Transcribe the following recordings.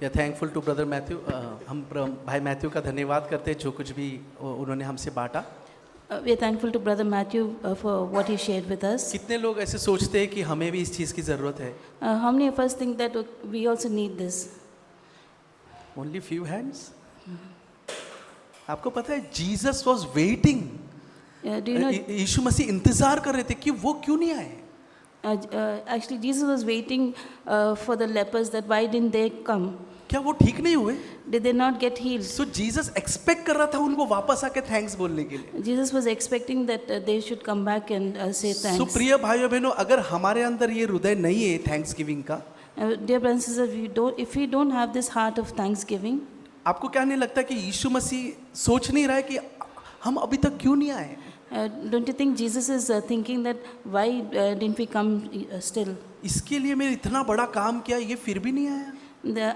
या thankful to brother Matthew. हम भाई मैथ्यू का धन्यवाद करते हैं जो कुछ भी उन्होंने हमसे बांटा। We are thankful to Brother Matthew for what he shared with us. कितने लोग ऐसे सोचते हैं कि हमें भी इस चीज़ की ज़रूरत है? How many of us think that we also need this? Only few hands. आपको पता है Jesus was waiting, Do you know? यीशु मसीह इंतजार कर रहे थे कि वो क्यों नहीं आए। Actually, Jesus was waiting for the lepers. That why didn't they come? क्या वो ठीक नहीं हुए? Did they not get healed? So Jesus expect कर रहा था उनको वापस आके थैंक्स बोलने के लिए। Jesus was expecting that they should come back and say so thanks. प्रिय भाइयों बहनों, अगर हमारे अंदर ये हृदय नहीं है थैंक्स गिविंग का, Dear brothers and sisters, if we don't have this heart of thanksgiving, आपको क्या नहीं लगता कि यीशु मसीह सोच नहीं रहा है कि हम अभी तक क्यों नहीं आए? don't you think Jesus is thinking that why didn't we come still? इसके लिए मैंने इतना बड़ा काम किया, ये फिर भी नहीं आया।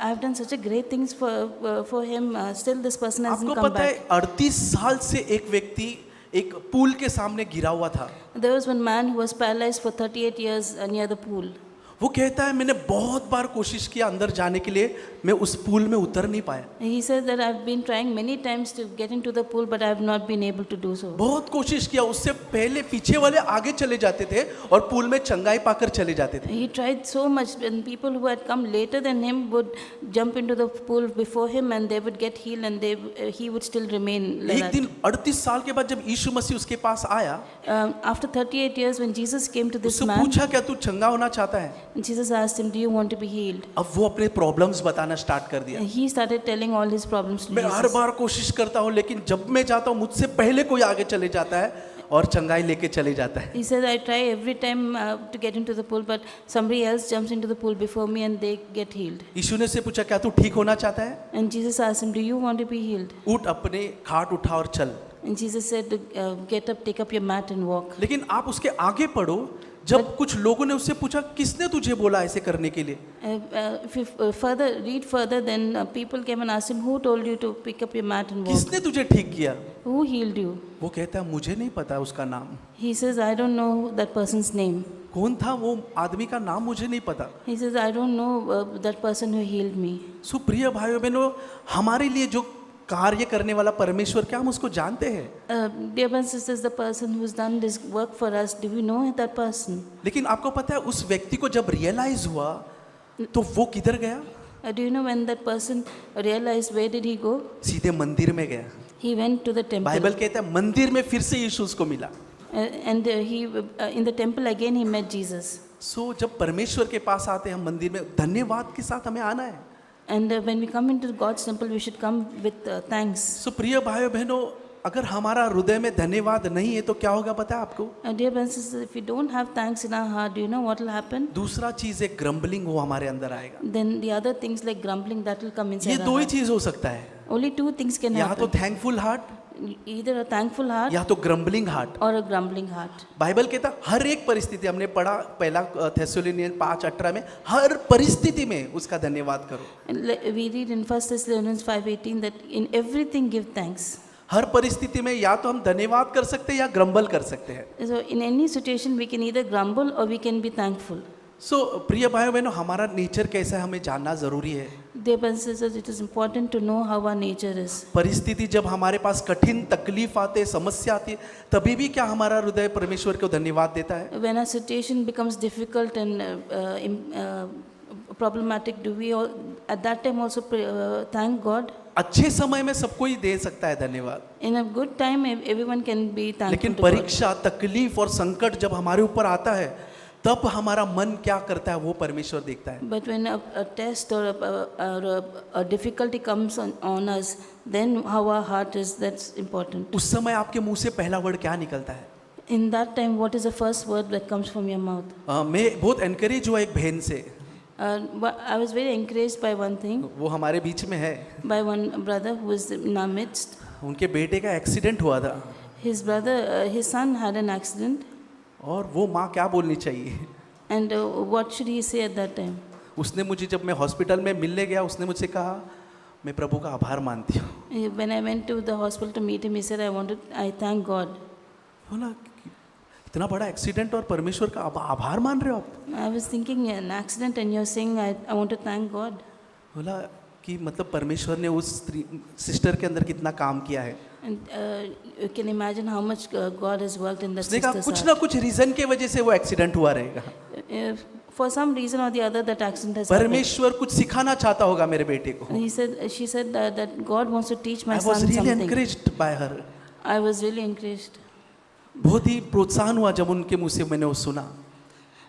I've done such a great things for him. Still, this person hasn't आपको come पता है back. 38 साल से एक व्यक्ति एक पूल के सामने गिरा हुआ था। There was one man who was paralyzed for 38 years near the pool. वो कहता है मैंने बहुत बार कोशिश किया अंदर जाने के लिए, मैं उस पूल में उतर नहीं पाया। He says that I've been trying many times to get into the pool, but I have not been able to do so. बहुत कोशिश किया, उससे पहले पीछे वाले आगे चले जाते थे और पूल में चंगाई पाकर चले जाते थे। He tried so much, and people who had come later than him would jump into the pool before him, and they would get healed, and he would still remain like एक that. दिन 38 साल के बाद जब यीशु मसीह उसके पास आया, After 38 years, when Jesus came to this उससे man, पूछा क्या तू चंगा होना चाहता है? Jesus asked him, "Do you want to be healed?" अब वो अपने प्रॉब्लम्स बताना स्टार्ट कर दिया। He started telling all his problems to मैं हर Jesus. बार कोशिश करता हूँ, लेकिन जब मैं जाता हूँ मुझसे पहले कोई आगे चले जाता है और चंगाई लेके चले जाता है। He said, "I try every time to get into the pool, but somebody else jumps into the pool before me, and they get healed." यीशु ने से पूछा क्या तू ठीक होना चाहता है? And Jesus asked him, "Do you want to be healed?" उठ, अपने खाट उठा और चल। And Jesus said, "Get up, take up your mat and walk." लेकिन आप उसके आगे पढ़ो, जब कुछ लोगों ने उससे पूछा किसने तुझे बोला ऐसे करने के लिए? If you read further, then people came and asked him, "Who told you to pick up your mat and walk? किसने तुझे ठीक किया? Who healed you?" वो कहता है मुझे नहीं पता उसका नाम। He says, "I don't know that person's name." कौन था वो आदमी का नाम मुझे नहीं पता। He says, "I don't know that person who healed me." सो प्रिय भाइयों बहनों, हमारे लिए जो कार्य करने वाला परमेश्वर, क्या हम उसको जानते हैं? Dear brothers and sisters, the person who's done this work for us, do we know that person? लेकिन आपको पता है उस व्यक्ति को जब रियलाइज हुआ तो वो किधर गया? Do you know when that person realized, where did he go? सीधे मंदिर में गया। He went to the temple. Bible कहता है मंदिर में फिर से यीशु उसको मिला। And he in the temple again he met Jesus. सो जब परमेश्वर के पास आते हैं हम मंदिर में, धन्यवाद के साथ हमें आना है। And when we come into God's temple, we should come with thanks. सो प्रिय भाइयों बहनों, अगर हमारा हृदय में धन्यवाद नहीं है तो क्या होगा पता है आपको? Dear brothers and sisters, if we don't have thanks in our heart, do you know what will happen? दूसरा चीज है ग्रम्बलिंग, वो हमारे अंदर आएगा। Then the other things like grumbling, that will come ये inside दो our ही heart. चीज हो सकता है, Only two things can या तो happen. Thankful heart Either a thankful heart या तो grumbling heart. or a grumbling heart. Bible कहता है हर एक परिस्थिति, हमने पढ़ा पहला थेसलोनियन 5:18 में, हर परिस्थिति में उसका धन्यवाद करो। And we read in 1 Thessalonians 5:18 that in everything give thanks. हर परिस्थिति में या तो हम धन्यवाद कर सकते हैं या ग्रम्बल कर सकते हैं। So in any situation we can either grumble or we can be thankful. सो प्रिय भाइयों बहनों, हमारा नेचर कैसा है हमें जानना जरूरी है। Dear brothers and sisters, it is important to know how our nature is. परिस्थिति जब हमारे पास कठिन तकलीफ आते, समस्या आती है, तभी भी क्या हमारा हृदय परमेश्वर को धन्यवाद देता है? When our situation becomes difficult and problematic, do we all, at that time also thank God? अच्छे समय में सबको ही दे सकता है धन्यवाद, In a good time, everyone can be thankful लेकिन to God. परीक्षा, तकलीफ और संकट जब हमारे ऊपर आता है, तब हमारा मन क्या करता है वो परमेश्वर देखता है। But when a test or a difficulty comes on us, then how our heart is, that's important. उस समय आपके मुंह से पहला वर्ड क्या निकलता है? In that time, what is the first word that comes from your mouth? मैं बहुत एनकरेज हुआ एक बहन से, I was very encouraged by one thing, वो हमारे बीच में है। by one brother who is in our midst. उनके बेटे का एक्सीडेंट हुआ था His son had an accident, और वो माँ क्या बोलनी चाहिए? and what should he say at that time? उसने मुझे, जब मैं हॉस्पिटल में मिलने गया, उसने मुझसे कहा मैं प्रभु का आभार मानती हूँ। When I went to the hospital to meet him, he said, I thank God. बोला इतना बड़ा एक्सीडेंट और परमेश्वर का आभार मान रहे हो आप? I was thinking an accident and you're saying I want to thank God. बोला कि मतलब परमेश्वर ने उस सिस्टर के अंदर कितना काम किया है। And you can imagine how much God has worked in that उसने कहा sister's कुछ heart. ना कुछ रीजन के वजह से वो एक्सीडेंट हुआ रहेगा। For some reason or the other, that accident has happened. परमेश्वर कुछ सिखाना चाहता होगा मेरे बेटे को। And she said that God wants to teach my I was son really something. encouraged by her. I was really encouraged. बहुत ही प्रोत्साहन हुआ जब उनके मुंह से मैंने वो सुना।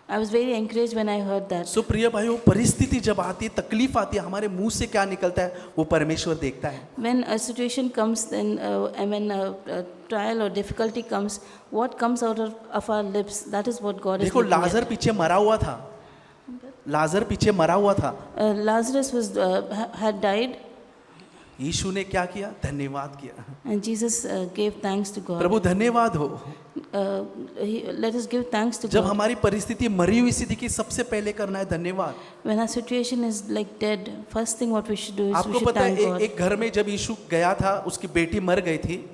I was very encouraged when I heard that. सो प्रिय भाइयों, परिस्थिति जब आती है, तकलीफ आती है, हमारे मुंह से क्या निकलता है वो परमेश्वर देखता है। When a situation comes, then and when a trial or difficulty comes, what comes out of our lips, that is what God is देखो, looking at. लाजर पीछे मरा हुआ था, लाजर पीछे मरा हुआ था। Lazarus had died, यीशु ने क्या किया? धन्यवाद किया। and Jesus gave thanks to God. प्रभु धन्यवाद हो। Let us give thanks to जब God. हमारी परिस्थिति मरी हुई सी दिखी, सबसे पहले करना है धन्यवाद। When our situation is like dead, first thing what we should do is we आपको should पता है, thank God. एक घर में जब यीशु गया था, उसकी बेटी मर गई थी।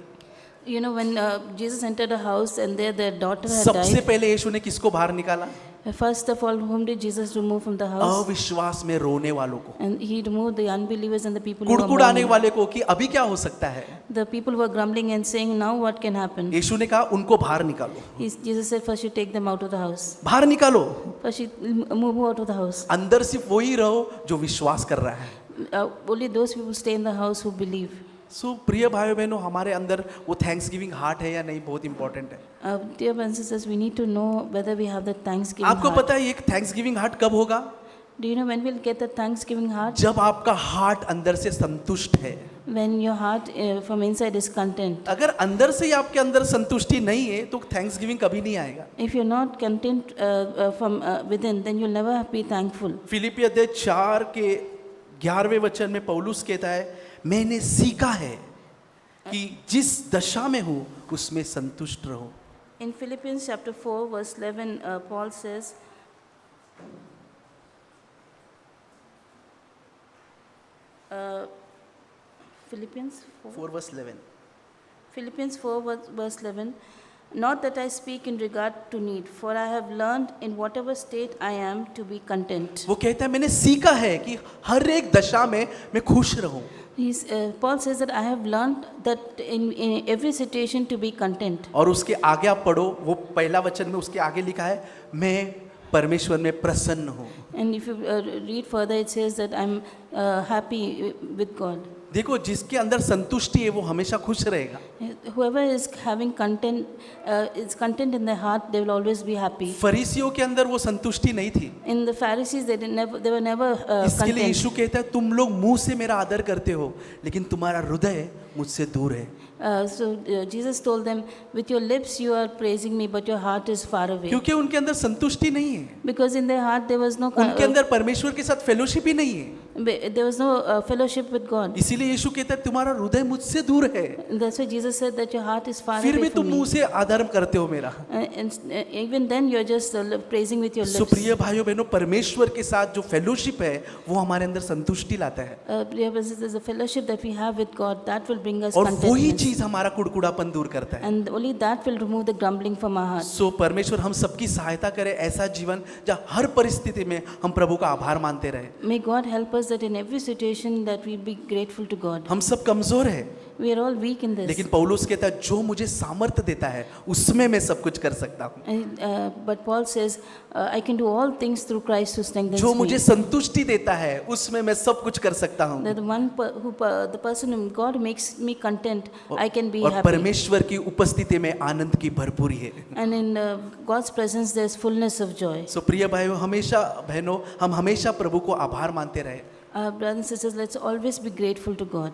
You know, when Jesus entered a house and there their daughter had सबसे died, पहले यीशु ने किसको बाहर निकाला? first of all, whom did Jesus remove from the house? अविश्वास में रोने वालों को, And he removed the unbelievers and the people who were कुड़कुड़ाने mourning. वाले को कि अभी क्या हो सकता है। The people were grumbling and saying, now what can happen? यीशु ने कहा उनको बाहर निकालो, Jesus said, first you take them out of the house. बाहर निकालो। First you move out of the house. अंदर सिर्फ वही रहो जो विश्वास कर रहा है। Only those people stay in the house who believe. सो प्रिय भाइयों बहनों, हमारे अंदर वो थैंक्स गिविंग हार्ट है या नहीं, बहुत इंपॉर्टेंट है। Dear brothers and sisters, we need to know whether we have the thanksgiving आपको heart. पता है ये थैंक्स गिविंग हार्ट कब होगा? Do you know when we'll get the thanksgiving heart? जब आपका हार्ट अंदर से संतुष्ट है। When your heart from inside is content. अगर अंदर से ही आपके अंदर संतुष्टि नहीं है तो थैंक्स गिविंग कभी नहीं आएगा। If you're not content from within, then you'll never be thankful. फिलिप्पी अध्याय 4 के 11वें वचन में पौलुस कहता है, मैंने सीखा है कि जिस दशा में हूँ उसमें संतुष्ट रहो। In Philippians chapter 4 verse 11, Paul says, Philippians 4? 4 verse 11। Philippians 4 verse 11, not that I speak in regard to need, for I have learned in whatever state I am to be content. वो कहता है मैंने सीखा है कि हर एक दशा में मैं खुश रहूं। Paul says that I have learned that in every situation to be content. और उसके आगे आप पढ़ो, वो पहला वचन में उसके आगे लिखा है, मैं परमेश्वर में प्रसन्न हूँ। And if you read further, it says that I'm happy with God. देखो, जिसके अंदर संतुष्टि है वो हमेशा खुश रहेगा। Whoever is having content, is content in their heart, they will always be happy. फरीसियों के अंदर वो संतुष्टि नहीं थी। In the Pharisees, they were never इसके लिए content. यीशु कहता है, तुम लोग मुंह से मेरा आदर करते हो लेकिन तुम्हारा हृदय मुझसे दूर है। So Jesus told them, with your lips you are praising me, but your heart is far away. क्योंकि उनके अंदर संतुष्टि नहीं है, Because in their heart there was no उनके अंदर परमेश्वर के साथ फेलोशिप ही नहीं है। there was no fellowship with God. इसीलिए यीशु कहता है तुम्हारा हृदय मुझसे दूर है, And that's why Jesus said that your heart is far फिर भी away तुम from मुंह me. से आदर करते हो मेरा। And even then you're just praising with your so lips. प्रिय भाइयों बहनों, परमेश्वर के साथ जो फेलोशिप है वो हमारे अंदर संतुष्टि लाता है, Dear brothers and sisters, the fellowship that we have with God, that will bring us और वही contentment. चीज हमारा कुड़कुड़ापन दूर करता है। And only that will remove the grumbling from our heart. सो परमेश्वर हम सबकी सहायता करे, ऐसा जीवन जहाँ हर परिस्थिति में हम प्रभु का आभार मानते रहे। May God help us that in every situation that we be grateful to God. हम सब कमजोर है, We are all weak in this. लेकिन पौलुस कहता है जो मुझे सामर्थ्य देता है उसमें मैं सब कुछ कर सकता हूँ। And, but Paul says, I can do all things through Christ who strengthens जो me. मुझे संतुष्टि देता है उसमें मैं सब कुछ कर सकता हूँ। That the person whom God makes me content, I can be और happy. परमेश्वर की उपस्थिति में आनंद की भरपूरी है। And in God's presence there is fullness of joy. सो प्रिय भाइयों, हमेशा बहनों, हम हमेशा प्रभु को आभार मानते रहे। Brothers and sisters, let's always be grateful to God.